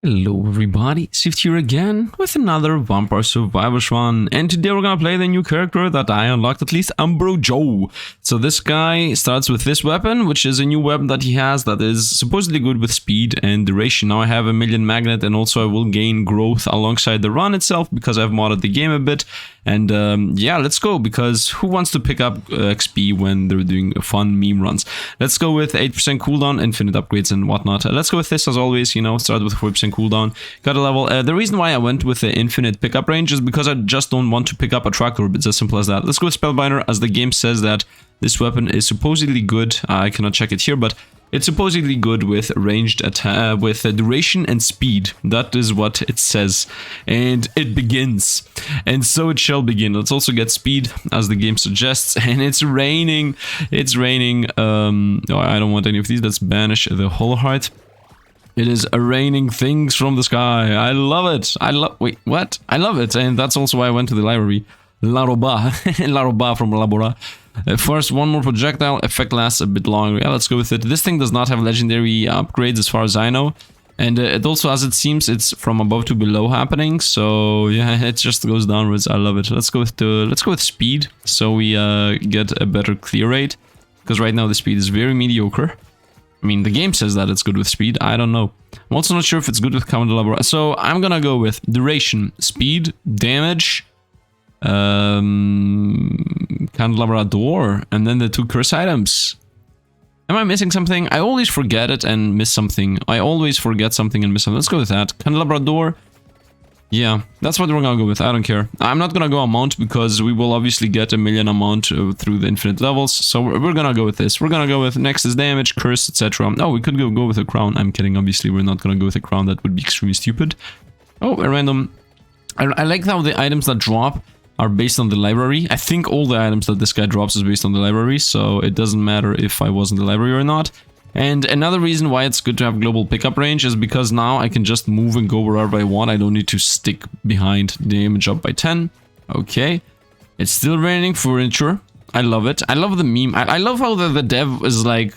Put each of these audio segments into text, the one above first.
Hello everybody, Sifd here again with another Vampire Survivors run, and today we're gonna play the new character that I unlocked, at least, Joe. So this guy starts with this weapon, which is a new weapon that he has that is supposedly good with speed and duration. Now I have a million magnet, and also I will gain growth alongside the run itself because I've modded the game a bit. And yeah, let's go, because who wants to pick up XP when they're doing fun meme runs? Let's go with 8% cooldown, infinite upgrades and whatnot. Let's go with this as always, you know, start with 4% cooldown. Got a level. The reason why I went with the infinite pickup range is because I just don't want to pick up a track orb. It's as simple as that. Let's go with Spellbinder, as the game says that this weapon is supposedly good. I cannot check it here, but it's supposedly good with ranged attack, with duration and speed. That is what it says. And it begins. And so it shall begin. Let's also get speed, as the game suggests. And it's raining. It's raining. No, I don't want any of these. Let's banish the whole heart. It is raining things from the sky. I love it. Wait, what? I love it. And that's also why I went to the library. La Roba. La Roba from Labora. First, one more projectile. Effect lasts a bit longer. Yeah, let's go with it. This thing does not have legendary upgrades as far as I know. And it also, as it seems, it's from above to below happening. So yeah, it just goes downwards. I love it. Let's go with speed, so we get a better clear rate. Because right now the speed is very mediocre. I mean, the game says that it's good with speed. I don't know. I'm also not sure if it's good with candelabra. So I'm gonna go with duration, speed, damage, candelabra door, and then the two curse items. Am I missing something? I always forget it and miss something. I always forget something and miss something. Let's go with that. Candelabra door. Yeah, that's what we're gonna go with. I don't care. I'm not gonna go amount because we will obviously get a million amount through the infinite levels. So we're gonna go with this. We're gonna go with next is damage, curse, etc. Oh, we could go with a crown. I'm kidding. Obviously, we're not gonna go with a crown. That would be extremely stupid. Oh, a random. I like how the items that drop are based on the library. I think all the items that this guy drops is based on the library, so it doesn't matter if I was in the library or not. And another reason why it's good to have global pickup range is because now I can just move and go wherever I want. I don't need to stick behind the image up by 10. Okay. It's still raining furniture. I love it. I love the meme. I love how the dev is like,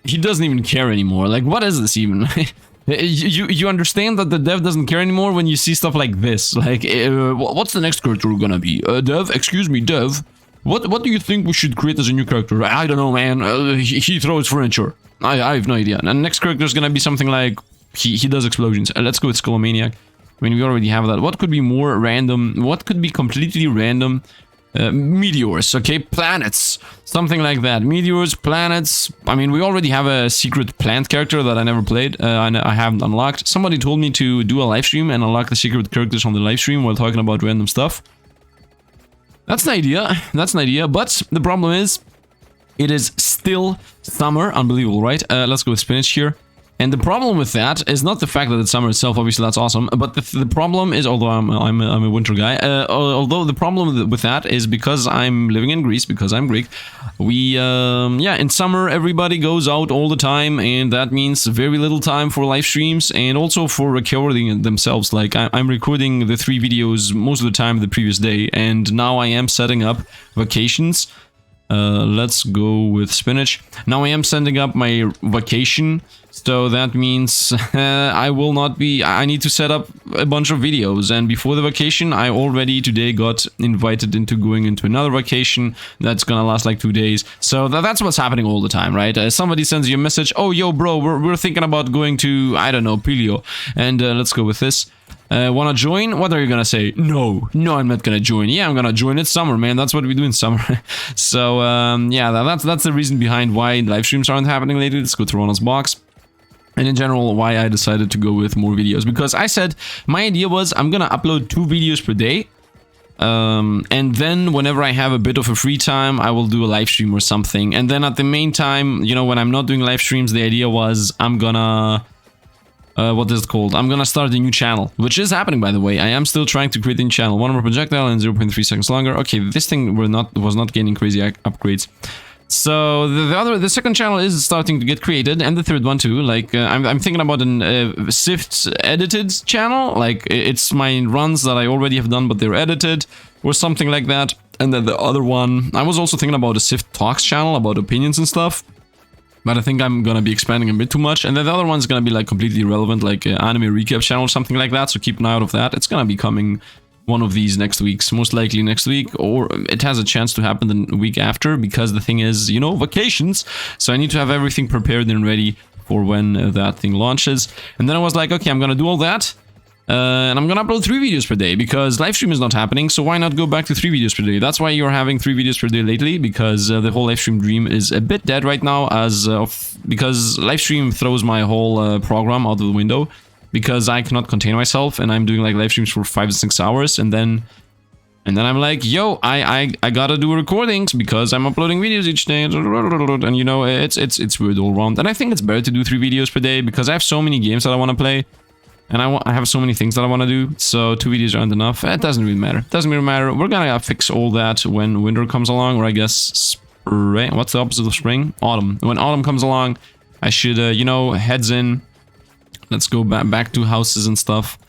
he doesn't even care anymore. Like, what is this even? You understand that the dev doesn't care anymore when you see stuff like this. Like, what's the next character gonna be? Dev? Excuse me, dev? What do you think we should create as a new character? I don't know, man. He throws furniture. I have no idea. And next character is gonna be something like he does explosions. Let's go with Skullomaniac. I mean, we already have that. What could be more random? What could be completely random? Meteors, okay? Planets. Something like that. Meteors, planets. I mean, we already have a secret plant character that I never played. I haven't unlocked. Somebody told me to do a live stream and unlock the secret characters on the live stream while talking about random stuff. That's an idea. That's an idea. But the problem is, it is still summer. Unbelievable, right? Let's go with spinach here. And the problem with that is not the fact that it's summer itself, obviously that's awesome, but the problem is, although I'm a winter guy, although the problem with that is because I'm living in Greece, because I'm Greek, we, yeah, in summer everybody goes out all the time, and that means very little time for live streams, and also for recording themselves. Like, I'm recording the 3 videos most of the time the previous day, and now I am setting up vacations. Let's go with spinach. Now I am sending up my vacation, so that means I will not be... I need to set up a bunch of videos, and before the vacation I already today got invited into going into another vacation that's gonna last like 2 days. So that's what's happening all the time, right? Somebody sends you a message, oh yo bro, we're thinking about going to, I don't know, Pilio, and let's go with this. Wanna join? What are you gonna say? No, I'm not gonna join. Yeah, I'm gonna join. It's summer, man. That's what we do in summer. So, yeah, that's the reason behind why live streams aren't happening lately. Let's go to Ronald's box. And in general, why I decided to go with more videos. Because I said, my idea was, I'm gonna upload 2 videos per day. And then whenever I have a bit of a free time, I will do a live stream or something. And then at the main time, you know, when I'm not doing live streams, the idea was, I'm gonna... what is it called? I'm gonna start a new channel, which is happening, by the way. I am still trying to create a new channel. 1 more projectile and 0.3 seconds longer. Okay, this thing was not gaining crazy upgrades. So the second channel is starting to get created, and the third one too. Like, I'm thinking about an Sifd edited channel. Like, it's my runs that I already have done, but they're edited or something like that. And then the other one, I was also thinking about a Sifd Talks channel about opinions and stuff. But I think I'm gonna be expanding a bit too much. And then the other one's gonna be like completely irrelevant, like an anime recap channel or something like that. So keep an eye out of that. It's gonna be coming one of these next weeks, most likely next week, or it has a chance to happen the week after, because the thing is, you know, vacations. So I need to have everything prepared and ready for when that thing launches. And then I was like, okay, I'm gonna do all that. And I'm gonna upload 3 videos per day, because live stream is not happening, so why not go back to 3 videos per day? That's why you're having 3 videos per day lately, because the whole live stream dream is a bit dead right now, because live stream throws my whole program out of the window, because I cannot contain myself, and I'm doing like live streams for 5 to 6 hours, and then I'm like, yo, I gotta do recordings because I'm uploading videos each day, and you know, it's weird all around. And I think it's better to do 3 videos per day, because I have so many games that I want to play. And I have so many things that I want to do, so 2 videos aren't enough. It doesn't really matter. It doesn't really matter. We're gonna fix all that when winter comes along, or I guess spring. What's the opposite of spring? Autumn. When autumn comes along, I should, you know, heads in. Let's go back to houses and stuff,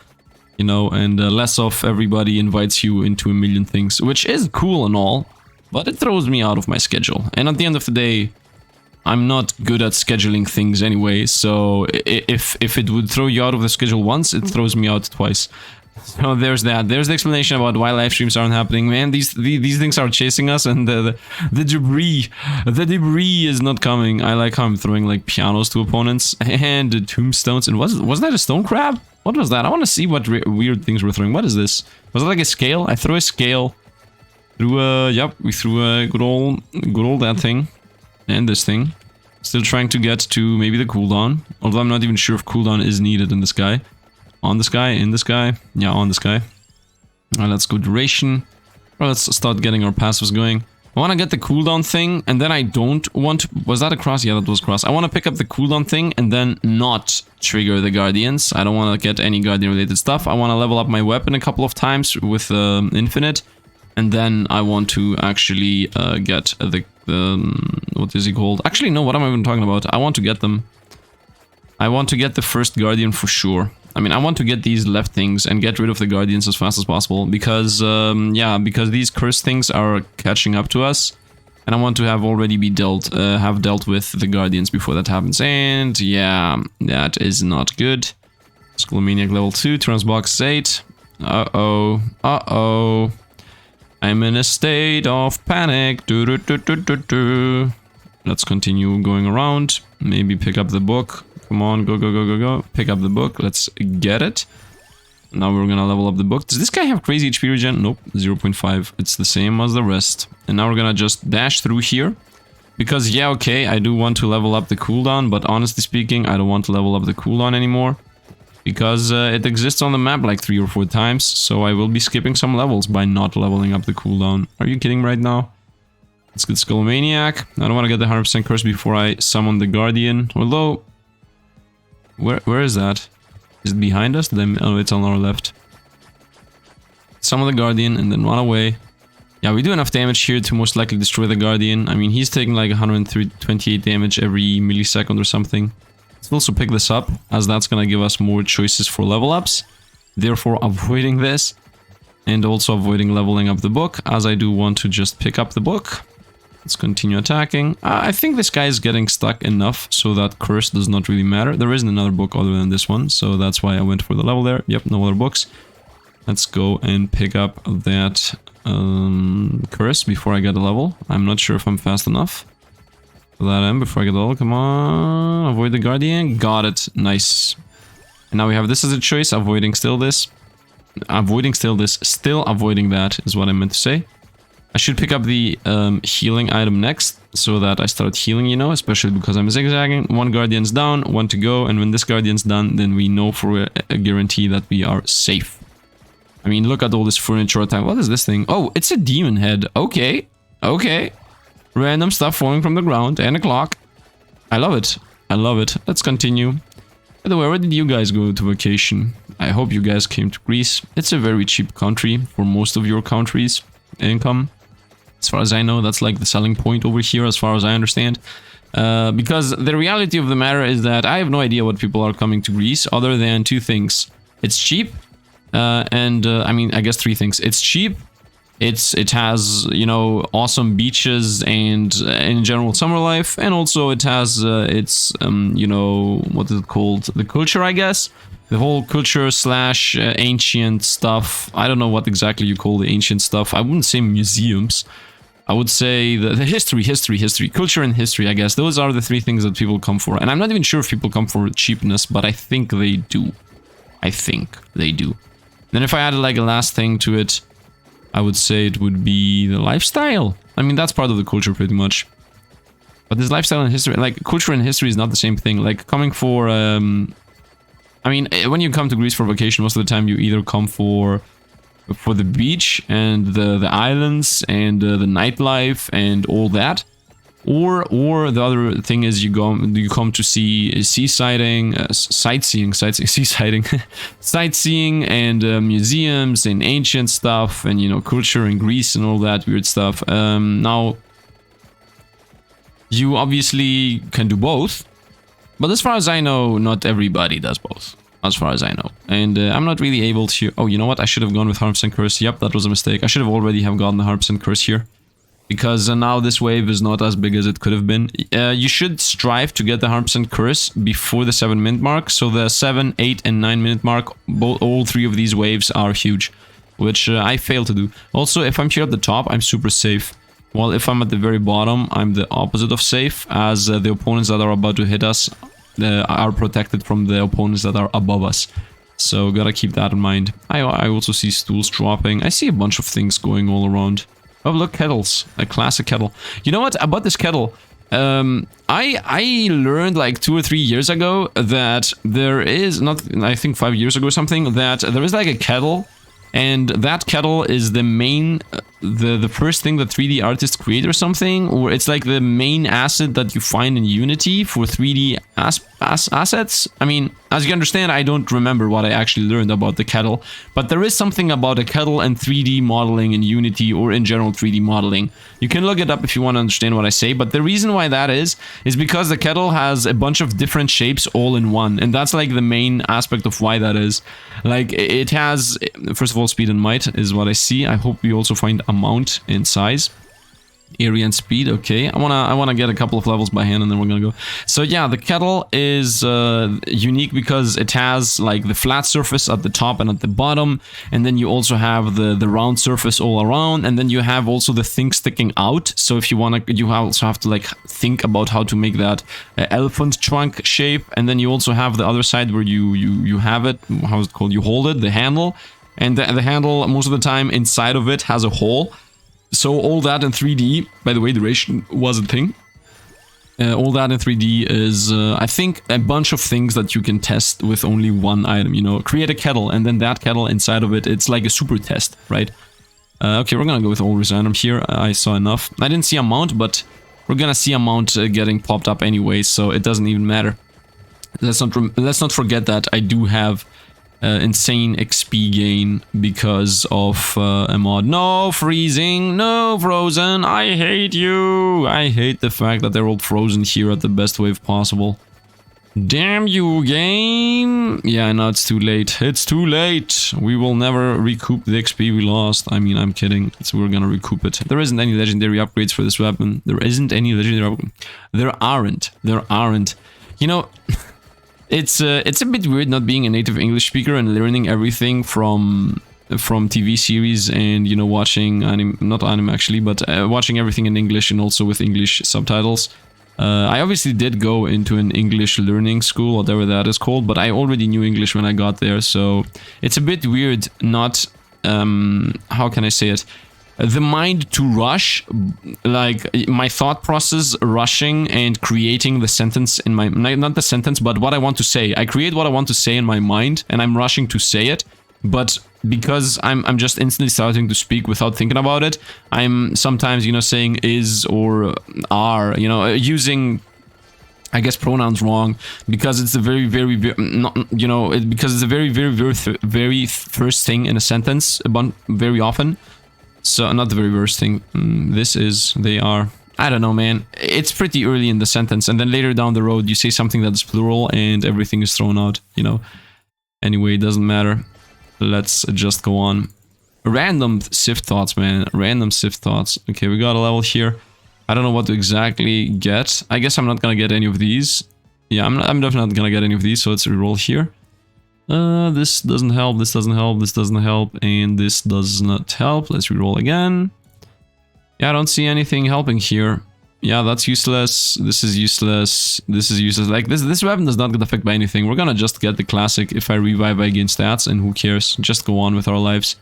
you know, and less of everybody invites you into a million things, which is cool and all, but it throws me out of my schedule. And at the end of the day, I'm not good at scheduling things anyway, so if it would throw you out of the schedule once, it throws me out twice. So there's that. There's the explanation about why live streams aren't happening. Man, these things are chasing us, and the debris is not coming. I like how I'm throwing like pianos to opponents and tombstones. And was that a stone crab? What was that? I want to see what weird things we're throwing. What is this? Was it like a scale? I threw a scale. Yep, we threw a good old that thing. And this thing. Still trying to get to maybe the cooldown. Although I'm not even sure if cooldown is needed in this guy. On this guy, in this guy. Yeah, on this guy. Alright, let's go duration. Well, let's start getting our passives going. I want to get the cooldown thing, and then I don't want... Was that a cross? Yeah, that was cross. I want to pick up the cooldown thing, and then not trigger the guardians. I don't want to get any guardian related stuff. I want to level up my weapon a couple of times with infinite. And then I want to actually get the what is he called? Actually, no, what am I even talking about? I want to get them. I want to get the first guardian for sure. I mean, I want to get these left things and get rid of the guardians as fast as possible, because, yeah, because these cursed things are catching up to us. And I want to have already have dealt with the guardians before that happens. And yeah, that is not good. Skullmaniac level 2, Transbox 8. Uh-oh. Uh-oh. I'm in a state of panic. Let's continue going around. Maybe pick up the book. Come on, go. Pick up the book. Let's get it. Now we're gonna level up the book. Does this guy have crazy HP regen? Nope, 0.5. It's the same as the rest. And now we're gonna just dash through here. Because, yeah, okay, I do want to level up the cooldown, but honestly speaking, I don't want to level up the cooldown anymore. Because it exists on the map like 3 or 4 times, so I will be skipping some levels by not leveling up the cooldown. Are you kidding me right now? Let's get Skullmaniac. I don't want to get the 100% curse before I summon the Guardian. Although, where is that? Is it behind us? Oh, it's on our left. Summon the Guardian and then run away. Yeah, we do enough damage here to most likely destroy the Guardian. I mean, he's taking like 128 damage every millisecond or something. Let's also pick this up, as that's gonna give us more choices for level ups. Therefore, avoiding this. And also avoiding leveling up the book, as I do want to just pick up the book. Let's continue attacking. I think this guy is getting stuck enough so that curse does not really matter. There isn't another book other than this one, so that's why I went for the level there. Yep, no other books. Let's go and pick up that curse before I get a level. I'm not sure if I'm fast enough. That in before I get a level. Come on, avoid the Guardian. Got it. Nice. And now we have this as a choice, avoiding still this. Avoiding still this, still avoiding that is what I meant to say. I should pick up the healing item next, so that I start healing, you know, especially because I'm zigzagging. 1 Guardian's down, 1 to go, and when this Guardian's done, then we know for a guarantee that we are safe. I mean, look at all this furniture attack. What is this thing? Oh, it's a demon head. Okay, okay. Random stuff falling from the ground, and a clock. I love it. I love it. Let's continue. By the way, where did you guys go to vacation? I hope you guys came to Greece. It's a very cheap country for most of your countries' income. As far as I know, that's like the selling point over here, as far as I understand. Because the reality of the matter is that I have no idea what people are coming to Greece, other than 2 things. It's cheap, I mean, I guess 3 things. It's cheap, it has, you know, awesome beaches and in general summer life, and also it has its you know, what is it called, the culture, I guess, the whole culture slash ancient stuff. I don't know what exactly you call the ancient stuff. I wouldn't say museums. I would say the history, culture and history, I guess. Those are the three things that people come for. And I'm not even sure if people come for cheapness, but I think they do. I think they do. Then if I added like a last thing to it, I would say it would be the lifestyle. I mean, that's part of the culture pretty much. But this lifestyle and history, like culture and history is not the same thing. Like coming for, I mean, when you come to Greece for vacation, most of the time you either come for the beach and the islands and the nightlife and all that. Or the other thing is you come to see sightseeing and museums and ancient stuff and, you know, culture in Greece and all that weird stuff. Now, you obviously can do both, but as far as I know, not everybody does both. As far as I know, and I'm not really able to. Oh, you know what? I should have gone with 100% curse. Yep, that was a mistake. I should have already gotten the 100% curse here. Because now this wave is not as big as it could have been. You should strive to get the 100% curse before the 7-minute mark. So the 7, 8, and 9-minute mark, all three of these waves are huge. Which I fail to do. Also, if I'm here at the top, I'm super safe. While if I'm at the very bottom, I'm the opposite of safe. As the opponents that are about to hit us are protected from the opponents that are above us. So gotta keep that in mind. I also see stools dropping. I see a bunch of things going all around. Oh, look, kettles. A classic kettle. You know what? About this kettle, I learned like 2 or 3 years ago that there is, not, I think 5 years ago or something, that there is like a kettle, and that kettle is the main, the first thing that 3D artists create or something, or it's like the main asset that you find in Unity for 3D assets. I mean, as you understand, I don't remember what I actually learned about the kettle, but there is something about a kettle and 3D modeling in Unity or in general 3D modeling. You can look it up if you want to understand what I say, but the reason why that is because the kettle has a bunch of different shapes all in one, and that's like the main aspect of why that is. Like, it has, first of all, speed and might is what I see. I hope we also find amount and size. Area and speed, okay. I wanna get a couple of levels by hand and then we're gonna go. So yeah, the kettle is unique because it has like the flat surface at the top and at the bottom, and then you also have the round surface all around, and then you have also the thing sticking out. So if you wanna, you also have to like think about how to make that elephant trunk shape, and then you also have the other side where you have it, how is it called? You hold it, the handle, and the handle most of the time inside of it has a hole. So all that in 3D, by the way, duration was a thing. All that in 3D is, I think, a bunch of things that you can test with only one item, you know. Create a kettle, and then that kettle inside of it, it's like a super test, right? Okay, we're gonna go with always random here. I saw enough. I didn't see a mount, but we're gonna see a mount getting popped up anyway, so it doesn't even matter. Let's not forget that I do have insane XP gain because of a mod. No freezing, no frozen. I hate you. I hate the fact that they're all frozen here at the best wave possible. Damn you, game. Yeah, now it's too late. It's too late. We will never recoup the XP we lost. I mean, I'm kidding. We're gonna recoup it. There isn't any legendary upgrades for this weapon. There isn't any legendary upgrades. There aren't. You know, it's a bit weird not being a native English speaker and learning everything from TV series and, you know, watching anime, not anime actually, but watching everything in English and also with English subtitles. I obviously did go into an English learning school, whatever that is called, but I already knew English when I got there, so it's a bit weird not, how can I say it? The mind to rush, like my thought process rushing and creating the sentence in my, not the sentence, but what I want to say. I create what I want to say in my mind and I'm rushing to say it, but because I'm just instantly starting to speak without thinking about it, I'm sometimes, you know, saying is or are, you know, using, I guess, pronouns wrong because it's a very not, you know, because it's a very first thing in a sentence very often. So, not the very worst thing. This is, they are, I don't know, man. It's pretty early in the sentence, and then later down the road, you say something that is plural, and everything is thrown out, you know. Anyway, it doesn't matter. Let's just go on. Random Sifd thoughts, man. Random Sifd thoughts. Okay, we got a level here. I don't know what to exactly get. I guess I'm not gonna get any of these. Yeah, I'm definitely not gonna get any of these, so let's reroll here. This doesn't help, this doesn't help, this doesn't help, and this does not help. Let's reroll again. Yeah, I don't see anything helping here. Yeah, that's useless. This is useless. This is useless. Like, this weapon does not get affected by anything. We're gonna just get the classic. If I revive, I gain stats, and who cares? Just go on with our lives.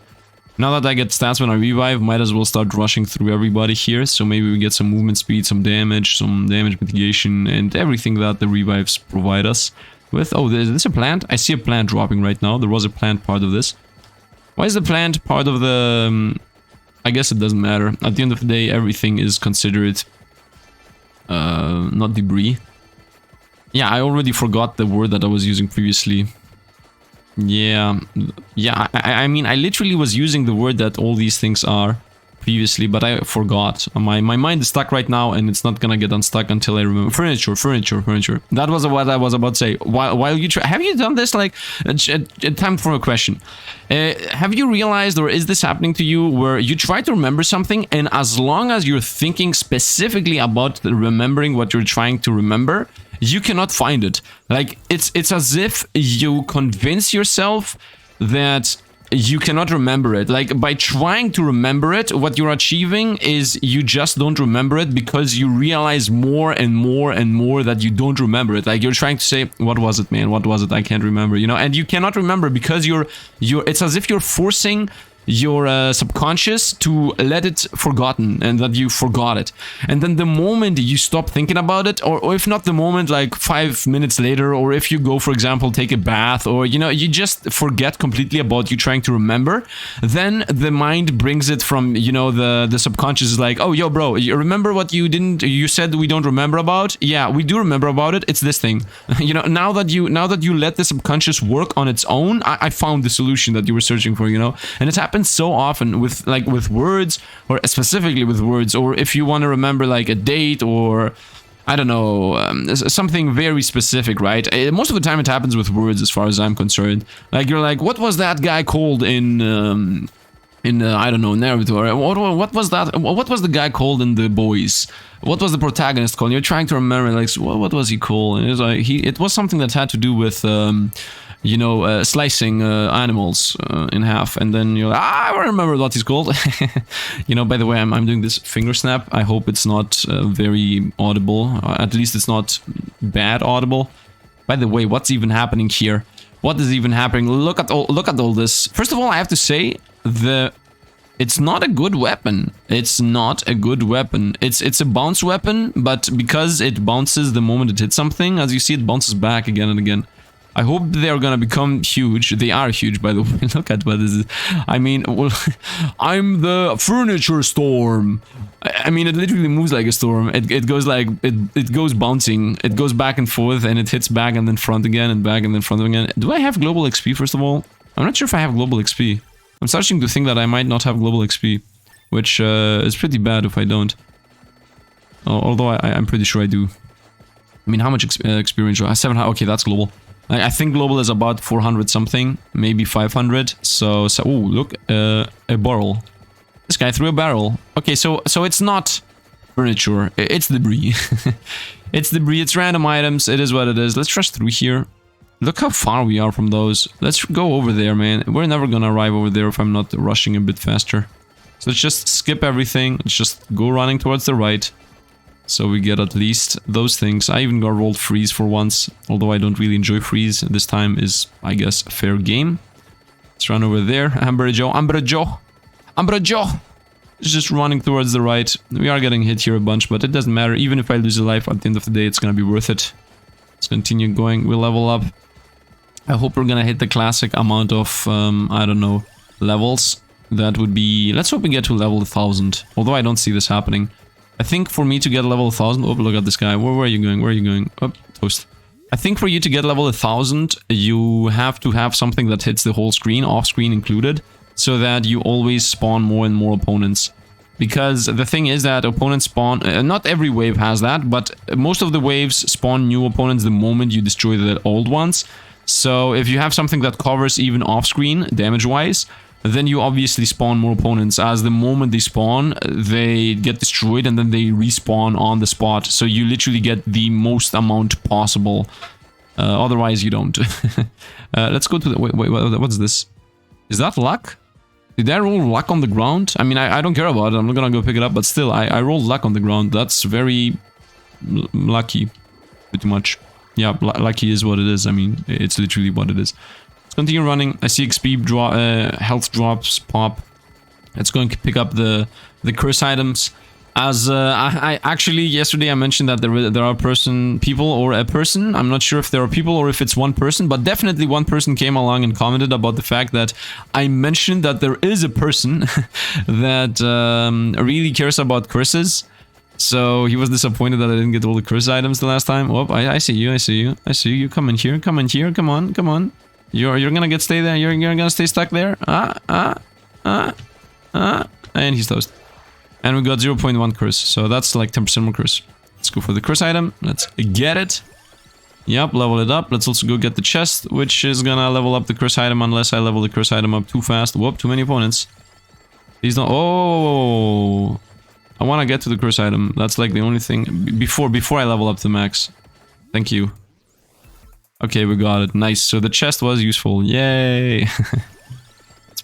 Now that I get stats when I revive, might as well start rushing through everybody here. So maybe we get some movement speed, some damage mitigation, and everything that the revives provide us with. Oh, is this a plant? I see a plant dropping right now. There was a plant part of this. Why is the plant part of the... I guess it doesn't matter. At the end of the day, everything is considered... not debris. Yeah, I already forgot the word that I was using previously. Yeah, I mean, I literally was using the word that all these things are previously, but I forgot. My mind is stuck right now, and it's not gonna get unstuck until I remember. Furniture. That was what I was about to say. While you try, have you done this? Like, time for a question. Have you realized, or is this happening to you, where you try to remember something, and as long as you're thinking specifically about remembering what you're trying to remember, you cannot find it. Like, it's as if you convince yourself that you cannot remember it. Like, by trying to remember it, what you're achieving is you just don't remember it because you realize more and more and more that you don't remember it. Like, you're trying to say, what was it, man? What was it? I can't remember, you know? And you cannot remember because it's as if you're forcing your subconscious to let it forgotten, and that you forgot it. And then the moment you stop thinking about it, or if not the moment, like 5 minutes later, or if you go, for example, take a bath, or, you know, you just forget completely about you trying to remember, then the mind brings it from, you know, the subconscious is like, oh, yo, bro, you remember what you said we don't remember about? Yeah, we do remember about it. It's this thing. You know, now that you let the subconscious work on its own, I found the solution that you were searching for, you know? And it's happens so often with words, or specifically with words, or if you want to remember like a date, or I don't know, something very specific, right? Most of the time it happens with words, as far as I'm concerned. Like, you're like, what was that guy called in I don't know, Naruto? What was that? What was the guy called in The Boys? What was the protagonist called? You're trying to remember, like, what was he called? And it was like, it was something that had to do with you know, slicing animals in half, and then you're like, I don't remember what he's called. You know, by the way, I'm doing this finger snap. I hope it's not very audible. At least it's not bad audible. By the way, what's even happening here? What is even happening? Look at all this. First of all, I have to say, it's not a good weapon. It's not a good weapon. It's a bounce weapon, but because it bounces the moment it hits something, as you see, it bounces back again and again. I hope they're gonna become huge. They are huge, by the way. Look at what this is. I mean, well, I'm the furniture storm. I mean, it literally moves like a storm. It goes like, it goes bouncing. It goes back and forth, and it hits back and then front again, and back and then front again. Do I have global XP, first of all? I'm not sure if I have global XP. I'm starting to think that I might not have global XP, which is pretty bad if I don't. Although I'm pretty sure I do. I mean, how much experience do I have? 700. Okay, that's global. I think global is about 400 something, maybe 500. So ooh, look, a barrel. This guy threw a barrel. Okay, so it's not furniture. It's debris. It's debris. It's random items. It is what it is. Let's rush through here. Look how far we are from those. Let's go over there, man. We're never gonna arrive over there if I'm not rushing a bit faster. So let's just skip everything. Let's just go running towards the right. So we get at least those things. I even got rolled freeze for once, although I don't really enjoy freeze. This time is, I guess, fair game. Let's run over there. Ambrojo. It's just running towards the right. We are getting hit here a bunch, but it doesn't matter. Even if I lose a life, at the end of the day, it's gonna be worth it. Let's continue going. We'll level up. I hope we're gonna hit the classic amount of, I don't know, levels. That would be... Let's hope we get to level 1000. Although I don't see this happening. I think for me to get level 1000... Oh, look at this guy. Where are you going? Where are you going? Oh, toast. I think for you to get level 1000, you have to have something that hits the whole screen, off screen included, so that you always spawn more and more opponents. Because the thing is that opponents spawn... not every wave has that, but most of the waves spawn new opponents the moment you destroy the old ones. So if you have something that covers even off screen, damage-wise, then you obviously spawn more opponents. As the moment they spawn, they get destroyed and then they respawn on the spot. So you literally get the most amount possible. Otherwise, you don't. Let's go to the... Wait, what's this? Is that luck? Did I roll luck on the ground? I mean, I don't care about it. I'm not gonna go pick it up, but still, I rolled luck on the ground. That's very lucky, pretty much. Yeah, lucky is what it is. I mean, it's literally what it is. Let's continue running. I see XP health drops pop. Let's go and pick up the curse items. As I actually yesterday I mentioned that there are people or a person. I'm not sure if there are people or if it's one person, but definitely one person came along and commented about the fact that I mentioned that there is a person that really cares about curses. So he was disappointed that I didn't get all the curse items the last time. Oh, I see you, I see you, I see you. Come in here, come in here, come on, come on. You're gonna stay there. You're gonna stay stuck there. And he's toast. And we got 0.1 curse, so that's like 10% more curse. Let's go for the curse item. Let's get it. Yep, level it up. Let's also go get the chest, which is gonna level up the curse item unless I level the curse item up too fast. Whoop, too many opponents. Please don't... Oh! I want to get to the curse item. That's like the only thing... Before I level up to max. Thank you. Okay, we got it. Nice. So the chest was useful. Yay!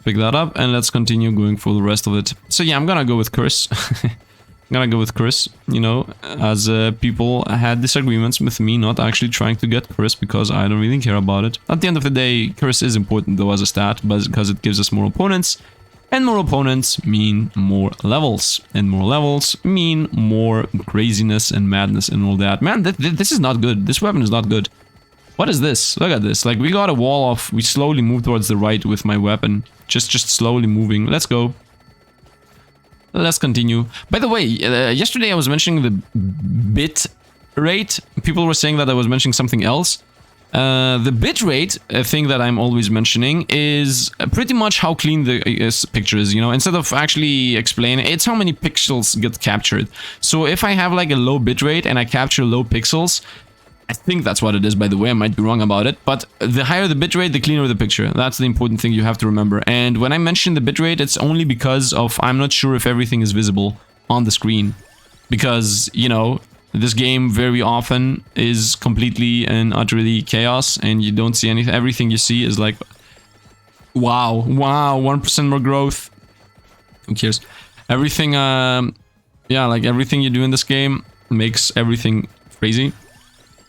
Pick that up and let's continue going for the rest of it. So yeah, I'm gonna go with curse. I'm gonna go with curse, you know, as people had disagreements with me not actually trying to get curse because I don't really care about it. At the end of the day, curse is important though as a stat, but because it gives us more opponents, and more opponents mean more levels, and more levels mean more craziness and madness and all that. Man, this is not good. This weapon is not good. What is this? Look at this. Like, we got a wall off. We slowly move towards the right with my weapon. Just slowly moving. Let's go. Let's continue. By the way, yesterday I was mentioning the bit rate. People were saying that I was mentioning something else. The bit rate thing that I'm always mentioning is pretty much how clean the picture is, you know, instead of actually explaining, it's how many pixels get captured. So if I have like a low bit rate and I capture low pixels, I think that's what it is, by the way. I might be wrong about it, but the higher the bitrate, the cleaner the picture. That's the important thing you have to remember. And when I mention the bitrate, it's only because of I'm not sure if everything is visible on the screen. Because, you know, this game very often is completely and utterly chaos, and you don't see anything. Everything you see is like, wow, 1% more growth. Who cares? Everything, yeah, like everything you do in this game makes everything crazy.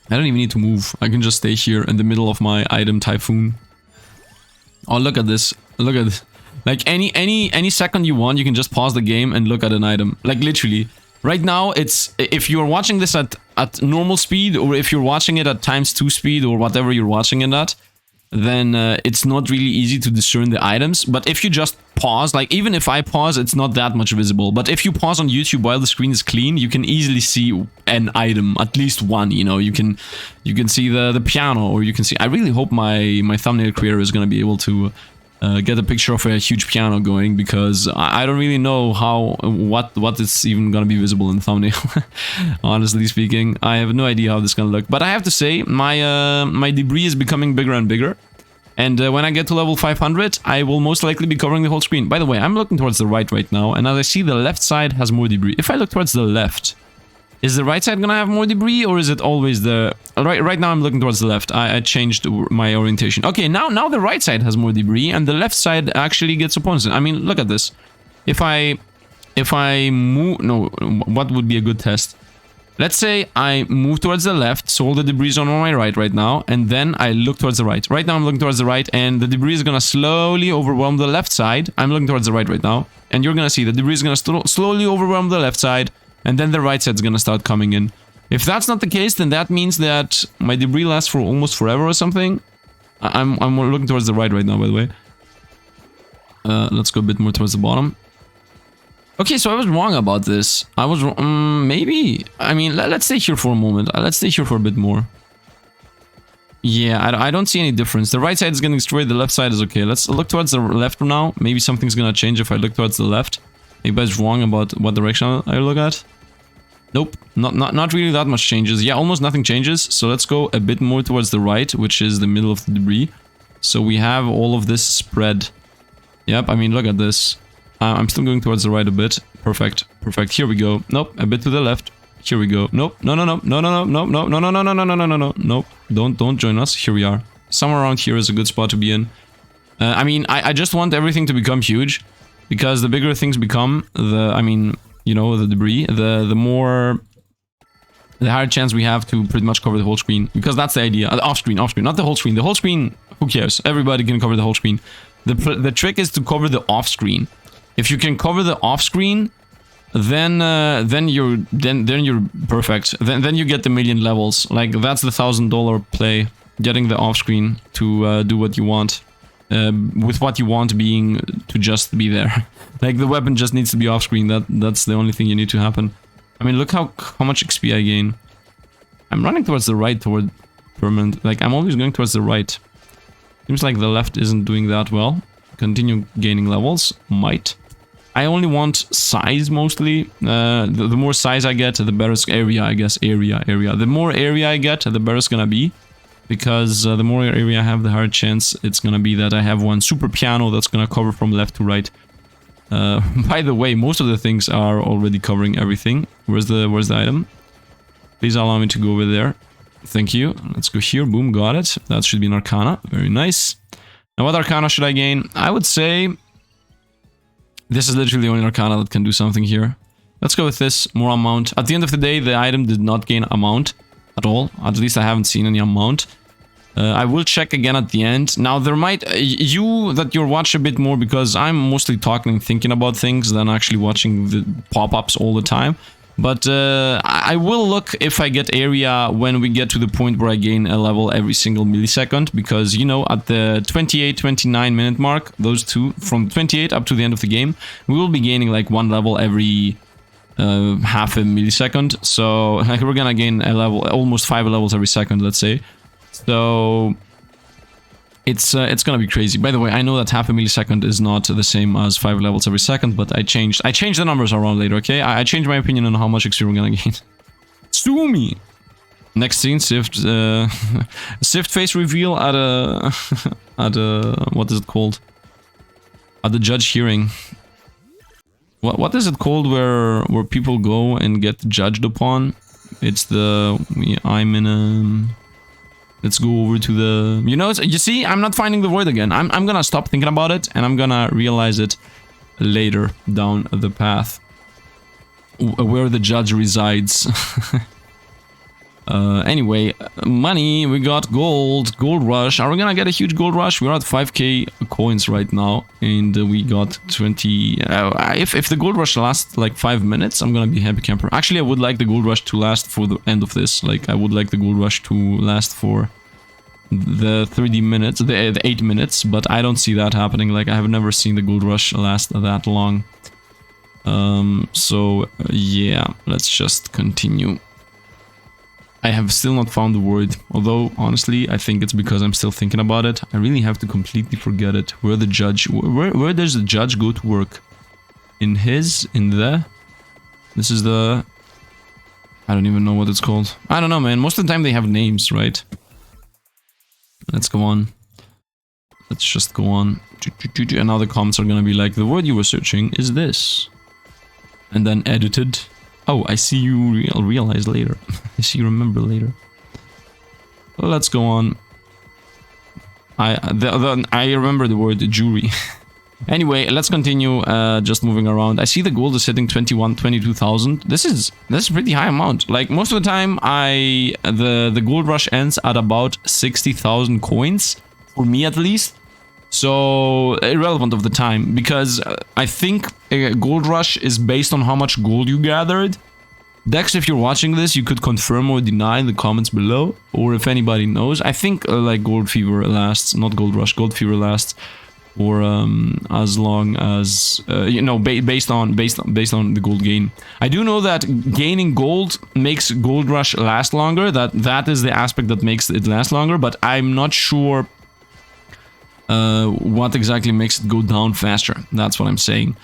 I don't even need to move. I can just stay here in the middle of my item typhoon. Oh, look at this. Look at this. Like any second you want, you can just pause the game and look at an item. Like literally. Right now, it's if you're watching this at normal speed, or if you're watching it at ×2 speed, or whatever you're watching it at, then it's not really easy to discern the items. But if you just pause, like even if I pause, it's not that much visible. But if you pause on YouTube while the screen is clean, you can easily see an item, at least one. You know, you can see the piano, or you can see. I really hope my thumbnail creator is gonna be able to get a picture of a huge piano going, because I don't really know what is even gonna be visible in the thumbnail. Honestly speaking, I have no idea how this is gonna look. But I have to say, my debris is becoming bigger and bigger. And when I get to level 500, I will most likely be covering the whole screen. By the way, I'm looking towards the right now, and as I see, the left side has more debris. If I look towards the left, is the right side gonna have more debris, or is it always the... Right now I'm looking towards the left. I changed my orientation. Okay, now the right side has more debris, and the left side actually gets opponents. I mean, look at this. If I move... No, what would be a good test? Let's say I move towards the left, so all the debris is on my right now, and then I look towards the right. Right now I'm looking towards the right, and the debris is gonna slowly overwhelm the left side. I'm looking towards the right now, and you're gonna see the debris is gonna slowly overwhelm the left side, and then the right side's gonna start coming in. If that's not the case, then that means that my debris lasts for almost forever or something. I'm looking towards the right now, by the way. Let's go a bit more towards the bottom. Okay, so I was wrong about this. I was wrong. Maybe. I mean, let's stay here for a moment. Let's stay here for a bit more. Yeah, I don't see any difference. The right side is getting destroyed. The left side is okay. Let's look towards the left now. Maybe something's gonna change if I look towards the left. Maybe I was wrong about what direction I look at. Nope, not really that much changes. Yeah, almost nothing changes. So let's go a bit more towards the right, which is the middle of the debris. So we have all of this spread Yep, I mean, look at this. I'm still going towards the right a bit. Perfect. Perfect. Here we go. Nope, a bit to the left. Here we go. Nope. No, no, no. No, no, no, no, no, no, no, no, no, no, no, no, no. Nope. Don't join us. Here we are. Somewhere around here is a good spot to be in. I mean, I just want everything to become huge. Because the bigger things become, I mean, you know, the debris, the more... The higher chance we have to pretty much cover the whole screen. Because that's the idea. Off screen, not the whole screen. The whole screen, who cares? Everybody can cover the whole screen. The trick is to cover the off screen. If you can cover the off screen, then you're perfect. Then you get the million levels. Like that's the $1,000 play. Getting the off screen to do what you want. With what you want being to just be there. Like the weapon just needs to be off screen. That's the only thing you need to happen. I mean, look how much XP I gain. I'm running towards the right toward permanent. Like I'm always going towards the right. Seems like the left isn't doing that well. Continue gaining levels. Might. I only want size mostly. The more size I get, the better area, I guess. Area. The more area I get, the better it's gonna be. Because the more area I have, the higher chance it's gonna be that I have one super piano that's gonna cover from left to right. By the way, most of the things are already covering everything. Where's the item? Please allow me to go over there. Thank you. Let's go here. Boom, got it. That should be an Arcana. Very nice. Now what Arcana should I gain? I would say... This is literally the only Arcana that can do something here. Let's go with this. More amount. At the end of the day, the item did not gain amount at all. At least I haven't seen any amount. I will check again at the end. Now there might... you're watch a bit more because I'm mostly talking and thinking about things than actually watching the pop-ups all the time. But I will look if I get area when we get to the point where I gain a level every single millisecond. Because, you know, at the 28-29 minute mark, those two, from 28 up to the end of the game, we will be gaining like one level every... half a millisecond. So like we're gonna gain a level, almost 5 levels every second, let's say. So it's gonna be crazy. By the way, I know that half a millisecond is not the same as 5 levels every second, but I changed the numbers around later. Okay, I changed my opinion on how much XP we're gonna gain. Sue me. Next scene, Sifd Sifd face reveal at a what is it called? At the judge hearing. What is it called where people go and get judged upon? It's the... I'm in a... Let's go over to the... You know, you see, I'm not finding the word again. I'm gonna stop thinking about it and I'm gonna realize it later down the path. Where the judge resides. Anyway, money, we got gold rush. Are we gonna get a huge gold rush? We're at 5k coins right now, and we got 20... if the gold rush lasts like 5 minutes, I'm gonna be happy camper. Actually, I would like the gold rush to last for the end of this. Like, I would like the gold rush to last for the 30 minutes, the 8 minutes, but I don't see that happening. Like, I have never seen the gold rush last that long. So, yeah, let's just continue. I have still not found the word, although honestly I think it's because I'm still thinking about it. I really have to completely forget it. Where the judge... Where does the judge go to work? In the... This is the... I don't even know what it's called. I don't know, man. Most of the time they have names, right? Let's go on. Let's just go on. And now the comments are gonna be like, the word you were searching is this. And then edited. Oh, I see you realize later. I see you remember later. Let's go on. I remember the word jury. Anyway, let's continue just moving around. I see the gold is hitting 22,000. This is a pretty high amount. Like most of the time the gold rush ends at about 60,000 coins for me at least. So irrelevant of the time, because I think a gold rush is based on how much gold you gathered. Dex, if you're watching this, you could confirm or deny in the comments below, or if anybody knows. I think like gold fever lasts, not gold rush, gold fever lasts for as long as you know, based on the gold gain. I do know that gaining gold makes gold rush last longer. That is the aspect that makes it last longer, but I'm not sure what exactly makes it go down faster. That's what I'm saying.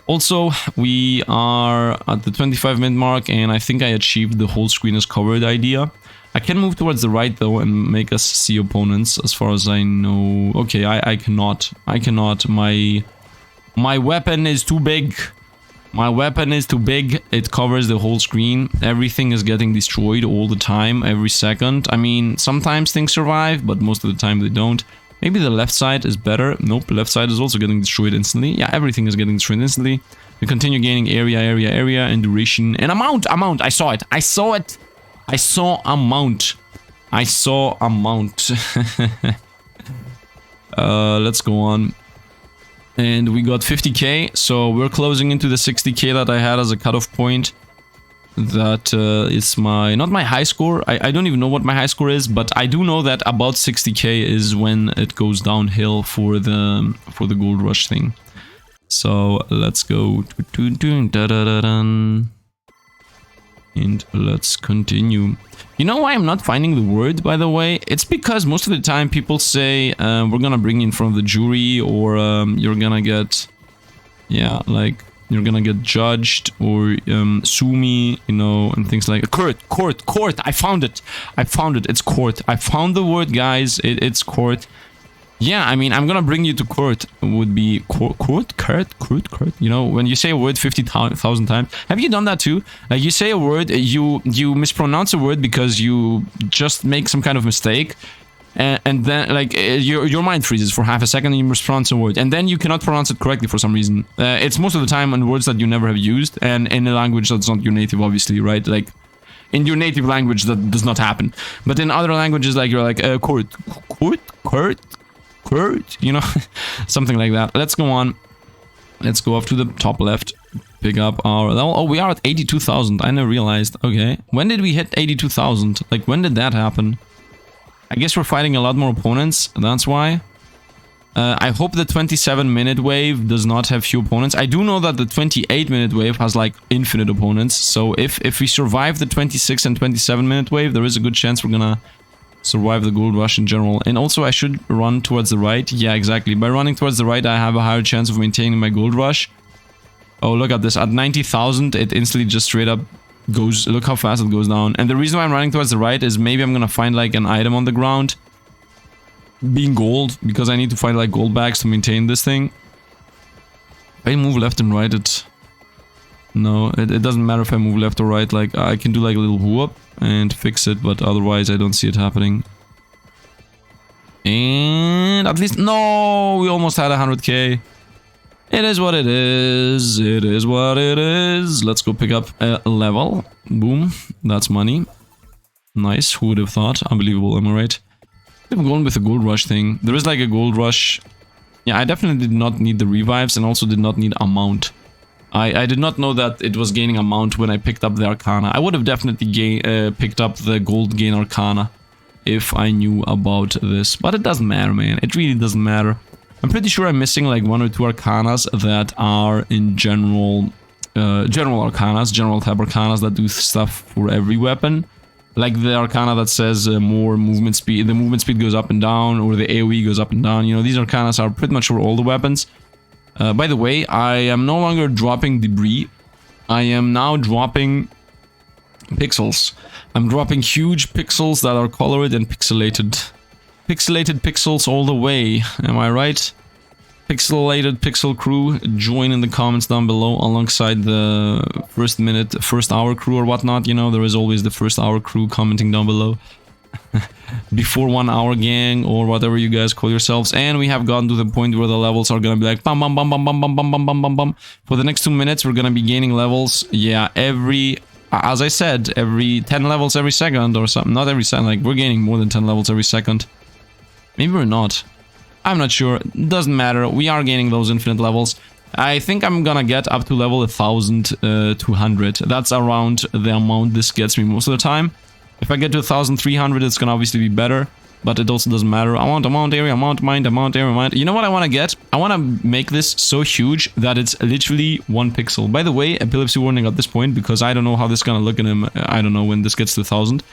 Also, we are at the 25-minute mark, and I think I achieved the whole screen is covered idea. I can move towards the right, though, and make us see opponents, as far as I know. Okay, I cannot. I cannot. My weapon is too big. My weapon is too big. It covers the whole screen. Everything is getting destroyed all the time, every second. I mean, sometimes things survive, but most of the time they don't. Maybe the left side is better. Nope, left side is also getting destroyed instantly. Yeah, everything is getting destroyed instantly. We continue gaining area, and duration. And amount! I saw it! I saw it! I saw amount. I saw amount. Let's go on. And we got 50k, so we're closing into the 60k that I had as a cutoff point. That is my, not my high score. I don't even know what my high score is, but I do know that about 60k is when it goes downhill for the gold rush thing. So let's go. And let's continue. You know why I'm not finding the word, by the way? It's because most of the time people say we're gonna bring you in front of the jury, or you're gonna get, yeah, like you're gonna get judged, or sue me, you know, and things like court. I found it. It's court. I found the word, guys. It's court. Yeah, I mean, I'm gonna bring you to court. Would be court. You know, when you say a word 50,000 times. Have you done that too? Like, you say a word, you mispronounce a word because you just make some kind of mistake, and then like your mind freezes for half a second and you mispronounce a word, and then you cannot pronounce it correctly for some reason. It's most of the time on words that you never have used, and in a language that's not your native, obviously, right? Like, in your native language that does not happen, but in other languages, like, you're like court, you know, something like that. Let's go on. Let's go up to the top left. Pick up our... Oh, we are at 82,000. I never realized. Okay. When did we hit 82,000? Like, when did that happen? I guess we're fighting a lot more opponents. That's why. I hope the 27-minute wave does not have few opponents. I do know that the 28-minute wave has, like, infinite opponents. So if we survive the 26 and 27-minute wave, there is a good chance we're gonna survive the gold rush in general. And also, I should run towards the right. Yeah, exactly. By running towards the right, I have a higher chance of maintaining my gold rush. Oh, look at this. At 90,000, it instantly just straight up goes... Look how fast it goes down. And the reason why I'm running towards the right is maybe I'm gonna find, like, an item on the ground being gold, because I need to find, like, gold bags to maintain this thing. If I move left and right, it... No, it doesn't matter if I move left or right. Like, I can do, like, a little whoop and fix it, but otherwise I don't see it happening. And at least... No! We almost had 100k. It is what it is. It is what it is. Let's go pick up a level. Boom. That's money. Nice. Who would have thought? Unbelievable, am I right? I'm going with the gold rush thing. There is, like, a gold rush. Yeah, I definitely did not need the revives, and also did not need amount. I did not know that it was gaining amount when I picked up the Arcana. I would have definitely picked up the gold gain Arcana if I knew about this. But it doesn't matter, man. It really doesn't matter. I'm pretty sure I'm missing like 1 or 2 Arcanas that are in general Arcanas, general tab Arcanas that do stuff for every weapon. Like the Arcana that says more movement speed, the movement speed goes up and down, or the AoE goes up and down. You know, these Arcanas are pretty much for all the weapons. By the way, I am no longer dropping debris. I am now dropping pixels. I'm dropping huge pixels that are colored and pixelated. Pixelated pixels all the way. Am I right? Pixelated pixel crew, join in the comments down below alongside the first hour crew or whatnot. You know, there is always the first hour crew commenting down below. Before 1 hour gang or whatever you guys call yourselves. And we have gotten to the point where the levels are gonna be like bum bum bum bum bum bum bum bum bum bum bum. For the next 2 minutes we're gonna be gaining levels. Yeah, as I said, every 10 levels every second or something. Not every second, like we're gaining more than 10 levels every second. Maybe we're not. I'm not sure. Doesn't matter. We are gaining those infinite levels. I think I'm gonna get up to level 1200. That's around the amount this gets me most of the time. If I get to 1300, it's gonna obviously be better, but it also doesn't matter. I want amount area, amount mind, amount area, mind. You know what I want to get? I want to make this so huge that it's literally 1 pixel. By the way, epilepsy warning at this point, because I don't know how this is gonna look in him. I don't know when this gets to 1000.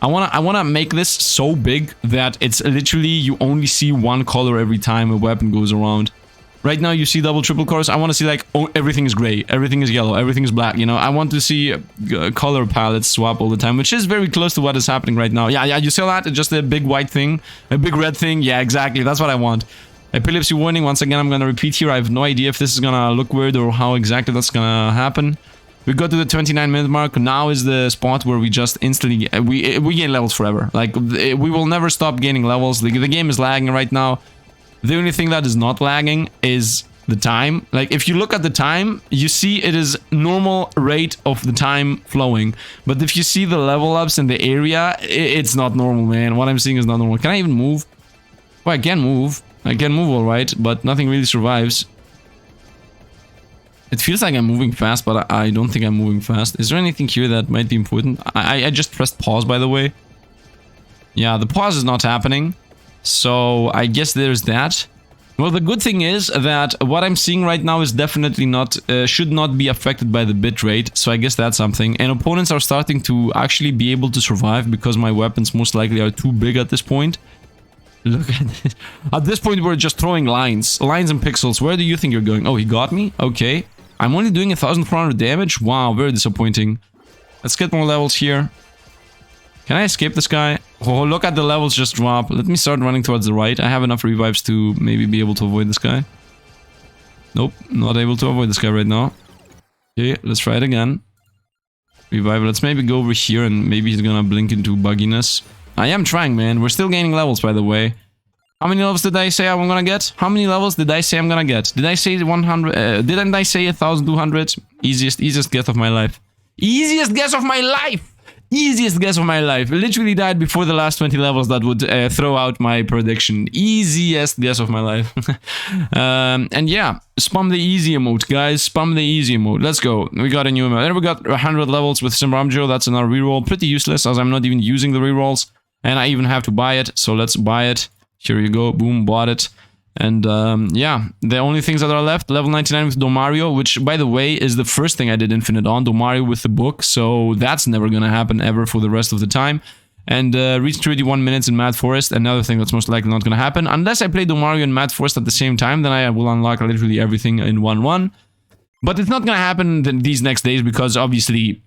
I wanna make this so big that it's literally you only see 1 color every time a weapon goes around. Right now you see double, triple colors. I want to see like, oh, everything is gray, everything is yellow, everything is black, you know. I want to see color palettes swap all the time, which is very close to what is happening right now. Yeah, you see that? It's just a big white thing, a big red thing. Yeah, exactly. That's what I want. Epilepsy warning. Once again, I'm going to repeat here. I have no idea if this is going to look weird or how exactly that's going to happen. We got to the 29-minute mark. Now is the spot where we just instantly... We gain levels forever. Like, we will never stop gaining levels. The game is lagging right now. The only thing that is not lagging is the time. Like, if you look at the time, you see it is normal rate of the time flowing. But if you see the level ups in the area, it's not normal, man. What I'm seeing is not normal. Can I even move? Well, I can move. I can move all right, but nothing really survives. It feels like I'm moving fast, but I don't think I'm moving fast. Is there anything here that might be important? I just pressed pause, by the way. Yeah, the pause is not happening. So I guess there's that. Well, the good thing is that what I'm seeing right now is definitely not, should not be affected by the bitrate. So I guess that's something. And opponents are starting to actually be able to survive because my weapons most likely are too big at this point. Look at this. At this point, we're just throwing lines and pixels. Where do you think you're going? Oh, he got me? Okay. I'm only doing 1,400 damage? Wow, very disappointing. Let's get more levels here. Can I escape this guy? Oh, look at the levels just drop. Let me start running towards the right. I have enough revives to maybe be able to avoid this guy. Nope, not able to avoid this guy right now. Okay, let's try it again. Revive. Let's maybe go over here and maybe he's gonna blink into bugginess. I am trying, man. We're still gaining levels, by the way. How many levels did I say I'm gonna get? How many levels did I say I'm gonna get? Did I say 100? Didn't I say 1,200? Easiest guess of my life. Easiest guess of my life! Easiest guess of my life. Literally died before the last 20 levels that would throw out my prediction. Easiest guess of my life. And yeah, spam the easy emote, guys. Spam the easy emote. Let's go. We got a new emote. Then we got 100 levels with Simbramjo. That's another reroll. Pretty useless as I'm not even using the rerolls. And I even have to buy it. So let's buy it. Here you go. Boom, bought it. And yeah, the only things that are left, level 99 with Domario, which, by the way, is the first thing I did Infinite on, Domario with the book, so that's never gonna happen ever for the rest of the time. And reach 31 minutes in Mad Forest, another thing that's most likely not gonna happen. Unless I play Domario and Mad Forest at the same time, then I will unlock literally everything in one run. But it's not gonna happen these next days, because obviously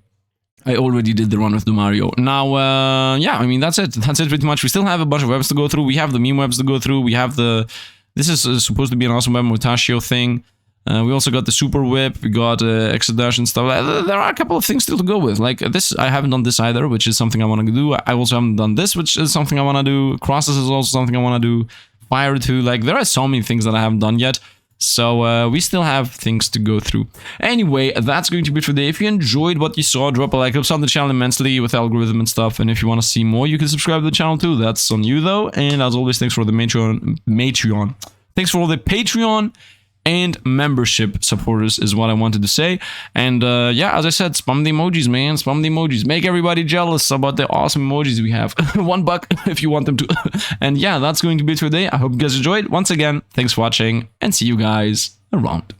I already did the run with Domario. Now, yeah, I mean, that's it. That's it pretty much. We still have a bunch of webs to go through. We have the meme webs to go through. We have the... This is supposed to be an awesome web Mutashio thing. We also got the super whip. We got Exodash and stuff. There are a couple of things still to go with. Like this, I haven't done this either, which is something I want to do. I also haven't done this, which is something I want to do. Crosses is also something I want to do. Fire 2. Like, there are so many things that I haven't done yet. So we still have things to go through. Anyway, that's going to be it for today. If you enjoyed what you saw, drop a like. It helps out the channel immensely with algorithm and stuff. And if you want to see more, you can subscribe to the channel too. That's on you though. And as always, thanks for the Patreon. Thanks for all the Patreon and membership supporters is what I wanted to say. And yeah, as I said, spam the emojis, man. Spam the emojis. Make everybody jealous about the awesome emojis we have. $1 if you want them to. And yeah, that's going to be it for today. I hope you guys enjoyed. Once again, thanks for watching and see you guys around.